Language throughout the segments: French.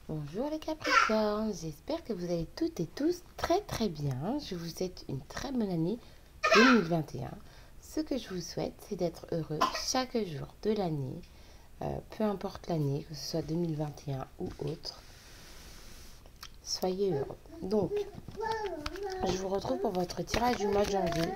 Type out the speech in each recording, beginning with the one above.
Bonjour les Capricornes, j'espère que vous allez toutes et tous très bien. Je vous souhaite une très bonne année 2021. Ce que je vous souhaite, c'est d'être heureux chaque jour de l'année, peu importe l'année, que ce soit 2021 ou autre. Soyez heureux. Donc, je vous retrouve pour votre tirage du mois de janvier.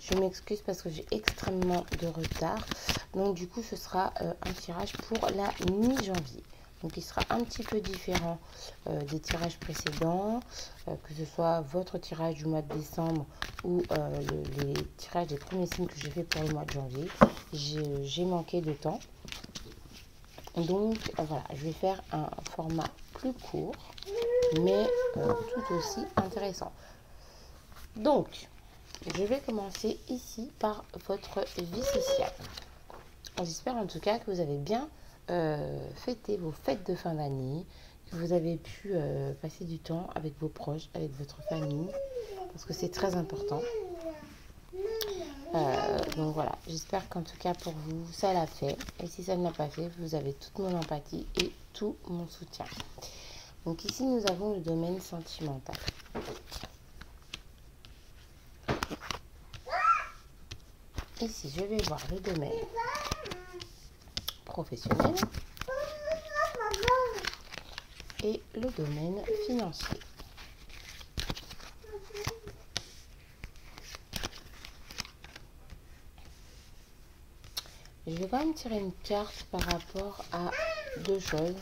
Je m'excuse parce que j'ai extrêmement de retard. Donc du coup, ce sera un tirage pour la mi-janvier. Donc il sera un petit peu différent des tirages précédents, que ce soit votre tirage du mois de décembre ou les tirages des premiers signes que j'ai fait pour le mois de janvier. J'ai manqué de temps. Donc voilà, je vais faire un format plus court, mais tout aussi intéressant. Donc, je vais commencer ici par votre vie sociale. J'espère en tout cas que vous avez bien fêté vos fêtes de fin d'année, que vous avez pu passer du temps avec vos proches, avec votre famille, parce que c'est très important. Donc voilà, j'espère qu'en tout cas pour vous, ça l'a fait. Et si ça ne l'a pas fait, vous avez toute mon empathie et tout mon soutien. Donc ici, nous avons le domaine sentimental. Ici, je vais voir le domaine professionnel et le domaine financier. Je vais quand même tirer une carte par rapport à deux choses.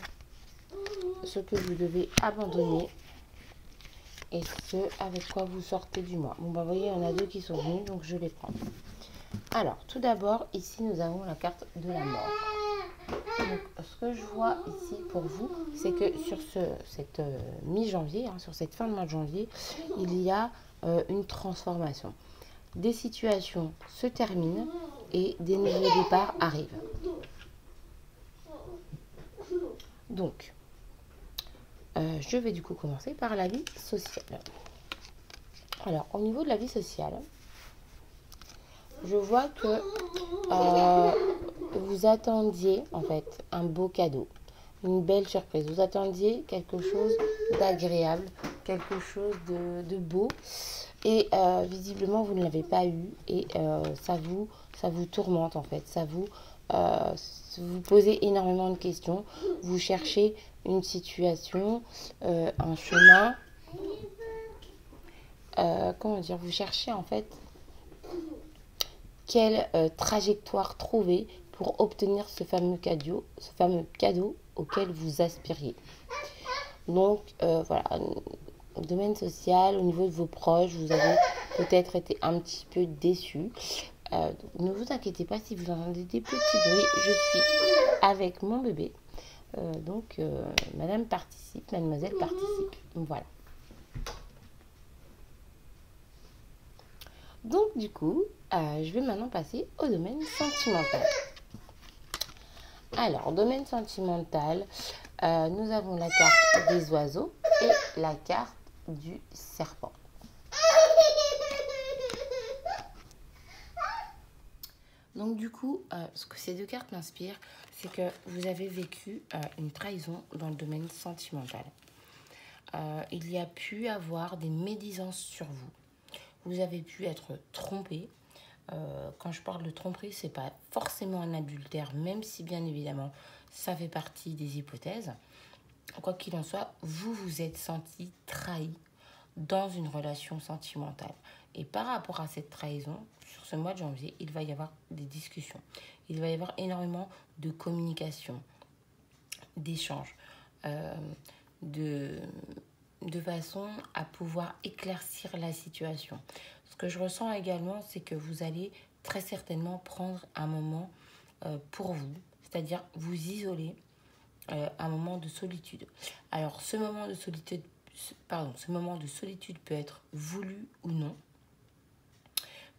Ce que vous devez abandonner et ce avec quoi vous sortez du mois. Bon, bah, vous voyez, il y en a deux qui sont venus, donc je les prends. Alors, tout d'abord, ici, nous avons la carte de la mort. Donc, ce que je vois ici pour vous, c'est que sur cette mi-janvier, sur cette fin de mois de janvier, il y a une transformation. Des situations se terminent et des nouveaux départs arrivent. Donc, je vais du coup commencer par la vie sociale. Alors, au niveau de la vie sociale, je vois que vous attendiez en fait un beau cadeau, une belle surprise. Vous attendiez quelque chose d'agréable, quelque chose de beau. Et visiblement, vous ne l'avez pas eu. Et ça vous tourmente en fait. Vous posez énormément de questions. Vous cherchez une situation, un chemin. Comment dire, vous cherchez en fait quelle trajectoire trouver pour obtenir ce fameux cadeau auquel vous aspiriez. Donc voilà, au domaine social, au niveau de vos proches, vous avez peut-être été un petit peu déçus. Ne vous inquiétez pas si vous entendez des petits bruits, je suis avec mon bébé. Madame participe, mademoiselle participe. Voilà. Donc du coup, je vais maintenant passer au domaine sentimental. Alors, domaine sentimental, nous avons la carte des oiseaux et la carte du serpent. Donc du coup, ce que ces deux cartes m'inspirent, c'est que vous avez vécu une trahison dans le domaine sentimental. Il y a pu avoir des médisances sur vous. Vous avez pu être trompé. Quand je parle de tromperie, c'est pas forcément un adultère, même si bien évidemment ça fait partie des hypothèses. Quoi qu'il en soit, vous vous êtes senti trahi dans une relation sentimentale. Et par rapport à cette trahison, sur ce mois de janvier, il va y avoir des discussions. Il va y avoir énormément de communication, d'échanges, de façon à pouvoir éclaircir la situation. Ce que je ressens également, c'est que vous allez très certainement prendre un moment pour vous, c'est-à-dire vous isoler, un moment de solitude. Alors, ce moment de solitude peut être voulu ou non,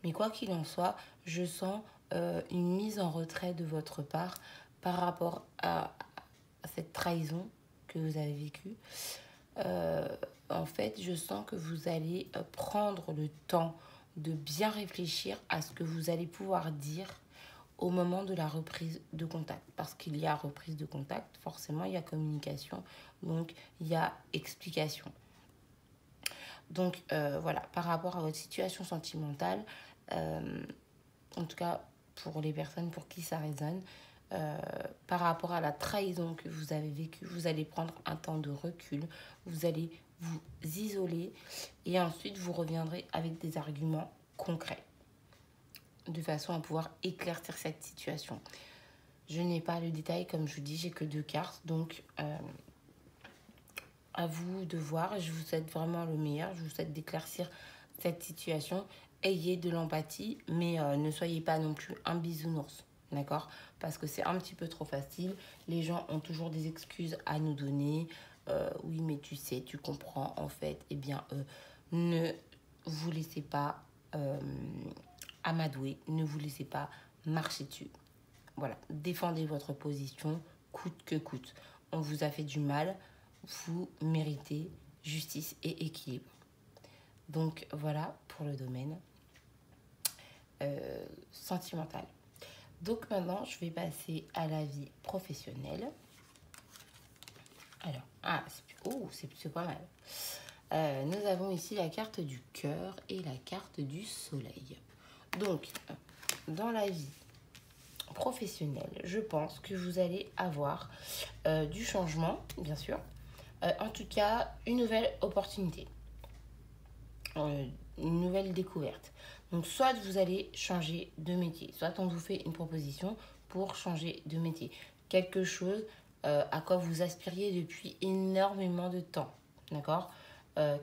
mais quoi qu'il en soit, je sens une mise en retrait de votre part par rapport à cette trahison que vous avez vécue. En fait, je sens que vous allez prendre le temps de bien réfléchir à ce que vous allez pouvoir dire au moment de la reprise de contact. Parce qu'il y a reprise de contact, forcément, il y a communication, donc il y a explication. Donc voilà, par rapport à votre situation sentimentale, en tout cas pour les personnes pour qui ça résonne, par rapport à la trahison que vous avez vécue, vous allez prendre un temps de recul, vous allez vous isoler et ensuite vous reviendrez avec des arguments concrets de façon à pouvoir éclaircir cette situation. Je n'ai pas le détail, comme je vous dis, j'ai que 2 cartes, donc à vous de voir. Je vous souhaite vraiment le meilleur, je vous souhaite d'éclaircir cette situation. Ayez de l'empathie, mais ne soyez pas non plus un bisounours, d'accord? Parce que c'est un petit peu trop facile. Les gens ont toujours des excuses à nous donner. Oui, mais tu sais, tu comprends, en fait. Eh bien, ne vous laissez pas amadouer, ne vous laissez pas marcher dessus. Voilà, défendez votre position, coûte que coûte. On vous a fait du mal, vous méritez justice et équilibre. Donc voilà pour le domaine sentimental. Donc maintenant, je vais passer à la vie professionnelle. Alors, c'est pas mal. Nous avons ici la carte du cœur et la carte du soleil. Donc, dans la vie professionnelle, je pense que vous allez avoir du changement, bien sûr. En tout cas, une nouvelle opportunité. Une nouvelle découverte. Donc, soit vous allez changer de métier, soit on vous fait une proposition pour changer de métier. Quelque chose à quoi vous aspiriez depuis énormément de temps. D'accord?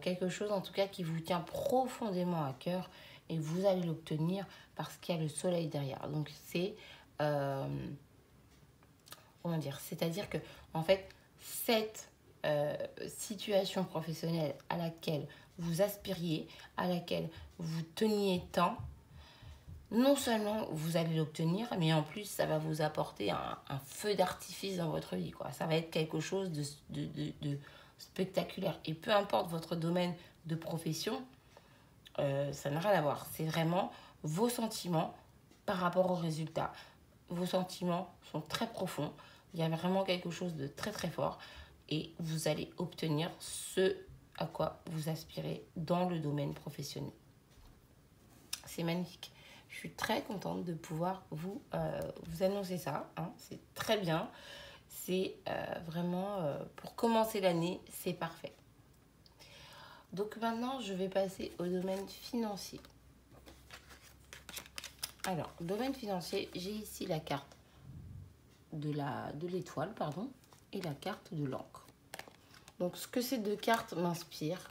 Quelque chose en tout cas qui vous tient profondément à cœur et vous allez l'obtenir parce qu'il y a le soleil derrière. Donc, c'est... comment dire? C'est-à-dire que, en fait, cette situation professionnelle à laquelle vous aspiriez, à laquelle vous teniez tant, non seulement vous allez l'obtenir, mais en plus ça va vous apporter un feu d'artifice dans votre vie, quoi. Ça va être quelque chose de spectaculaire. Et peu importe votre domaine de profession, ça n'a rien à voir. C'est vraiment vos sentiments par rapport aux résultats. Vos sentiments sont très profonds. Il y a vraiment quelque chose de très très fort. Et vous allez obtenir ce à quoi vous aspirez dans le domaine professionnel. C'est magnifique. Je suis très contente de pouvoir vous annoncer ça. Hein. C'est très bien. C'est vraiment, pour commencer l'année, c'est parfait. Donc maintenant, je vais passer au domaine financier. Alors, domaine financier, j'ai ici la carte de l'étoile, pardon, et la carte de l'encre. Donc, ce que ces 2 cartes m'inspirent,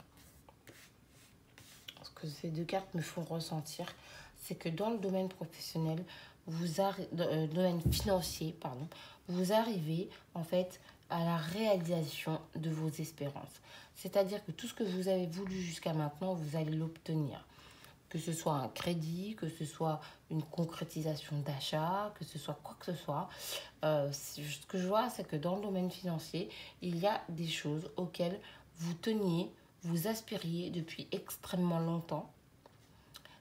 ce que ces 2 cartes me font ressentir, c'est que dans le domaine professionnel, domaine financier, pardon, vous arrivez en fait à la réalisation de vos espérances. C'est-à-dire que tout ce que vous avez voulu jusqu'à maintenant, vous allez l'obtenir. Que ce soit un crédit, que ce soit une concrétisation d'achat, que ce soit quoi que ce soit. Ce que je vois, c'est que dans le domaine financier, il y a des choses auxquelles vous teniez, vous aspiriez depuis extrêmement longtemps.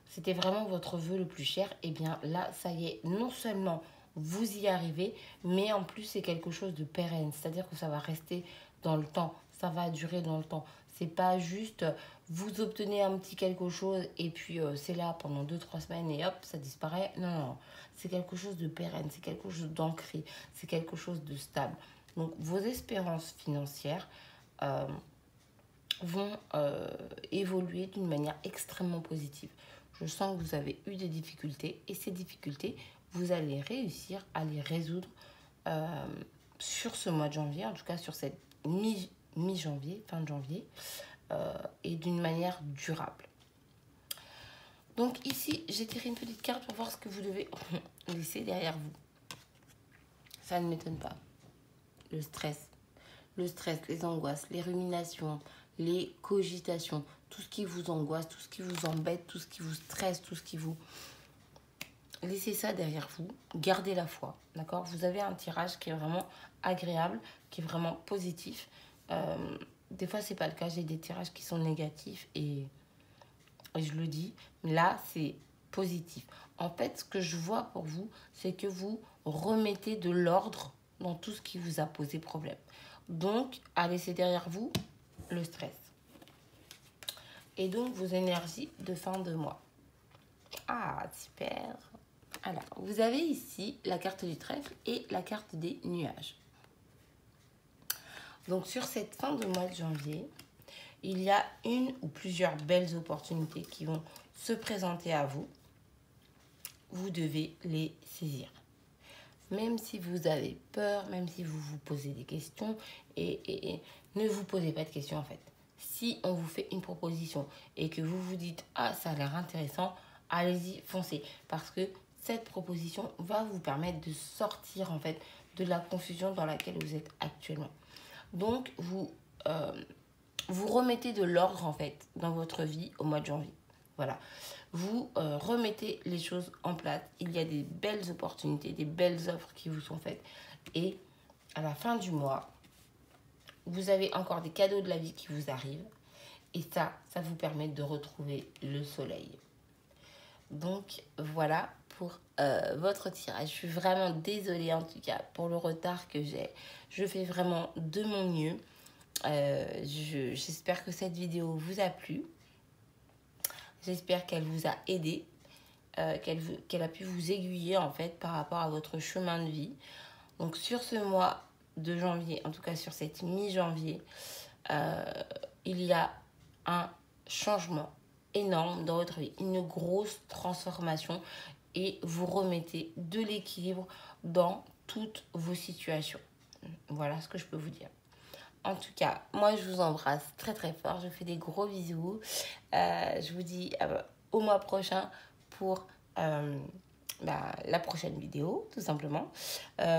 C'était vraiment votre vœu le plus cher. Et bien là, ça y est, non seulement vous y arrivez, mais en plus c'est quelque chose de pérenne. C'est-à-dire que ça va rester dans le temps, ça va durer dans le temps. C'est pas juste vous obtenez un petit quelque chose et puis c'est là pendant 2-3 semaines et hop, ça disparaît. Non, non, c'est quelque chose de pérenne, c'est quelque chose d'ancré, c'est quelque chose de stable. Donc vos espérances financières vont évoluer d'une manière extrêmement positive. Je sens que vous avez eu des difficultés et ces difficultés, vous allez réussir à les résoudre sur ce mois de janvier, en tout cas sur cette mi-janvier, fin de janvier, et d'une manière durable. Donc ici, j'ai tiré une petite carte pour voir ce que vous devez laisser derrière vous. Ça ne m'étonne pas. Le stress, les angoisses, les ruminations, les cogitations, tout ce qui vous angoisse, tout ce qui vous embête, tout ce qui vous stresse, tout ce qui vous... Laissez ça derrière vous, gardez la foi, d'accord? Vous avez un tirage qui est vraiment agréable, qui est vraiment positif. Des fois, c'est pas le cas, j'ai des tirages qui sont négatifs et je le dis, mais là, c'est positif. En fait, ce que je vois pour vous, c'est que vous remettez de l'ordre dans tout ce qui vous a posé problème. Donc, à laisser derrière vous le stress. Et donc, vos énergies de fin de mois. Ah, super. Alors, vous avez ici la carte du trèfle et la carte des nuages. Donc, sur cette fin de mois de janvier, il y a une ou plusieurs belles opportunités qui vont se présenter à vous. Vous devez les saisir. Même si vous avez peur, même si vous vous posez des questions, et ne vous posez pas de questions en fait. Si on vous fait une proposition et que vous vous dites « Ah, ça a l'air intéressant », allez-y, foncez. Parce que cette proposition va vous permettre de sortir en fait de la confusion dans laquelle vous êtes actuellement. Donc, vous remettez de l'ordre en fait dans votre vie au mois de janvier. Voilà. Vous remettez les choses en place. Il y a des belles opportunités, des belles offres qui vous sont faites. Et à la fin du mois, vous avez encore des cadeaux de la vie qui vous arrivent. Et ça vous permet de retrouver le soleil. Donc voilà pour votre tirage. Je suis vraiment désolée en tout cas pour le retard que j'ai. Je fais vraiment de mon mieux. J'espère que cette vidéo vous a plu. J'espère qu'elle vous a aidé, qu'elle a pu vous aiguiller en fait par rapport à votre chemin de vie. Donc sur ce mois de janvier, en tout cas sur cette mi-janvier, il y a un changement énorme dans votre vie, une grosse transformation et vous remettez de l'équilibre dans toutes vos situations. Voilà ce que je peux vous dire. En tout cas, moi, je vous embrasse très, très fort. Je vous fais des gros bisous. Je vous dis au mois prochain pour la prochaine vidéo, tout simplement.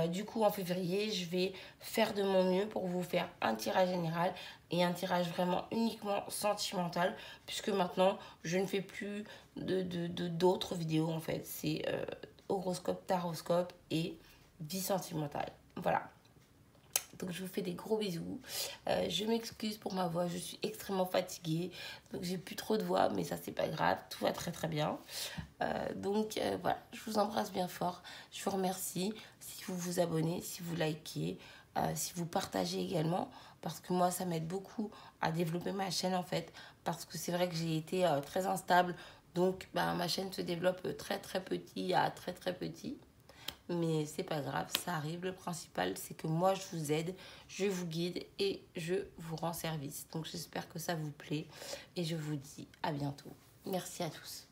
Du coup, en février, je vais faire de mon mieux pour vous faire un tirage général et un tirage vraiment uniquement sentimental, puisque maintenant, je ne fais plus d'autres vidéos, en fait. C'est horoscope, taroscope et vie sentimentale. Voilà. Donc, je vous fais des gros bisous. Je m'excuse pour ma voix. Je suis extrêmement fatiguée. Donc, j'ai plus trop de voix. Mais ça, c'est pas grave. Tout va très, très bien. Voilà. Je vous embrasse bien fort. Je vous remercie. Si vous vous abonnez, si vous likez, si vous partagez également. Parce que moi, ça m'aide beaucoup à développer ma chaîne, en fait. Parce que c'est vrai que j'ai été très instable. Donc, ma chaîne se développe très, très petit à très, très petit. Mais c'est pas grave, ça arrive. Le principal, c'est que moi, je vous aide, je vous guide et je vous rends service. Donc, j'espère que ça vous plaît et je vous dis à bientôt. Merci à tous.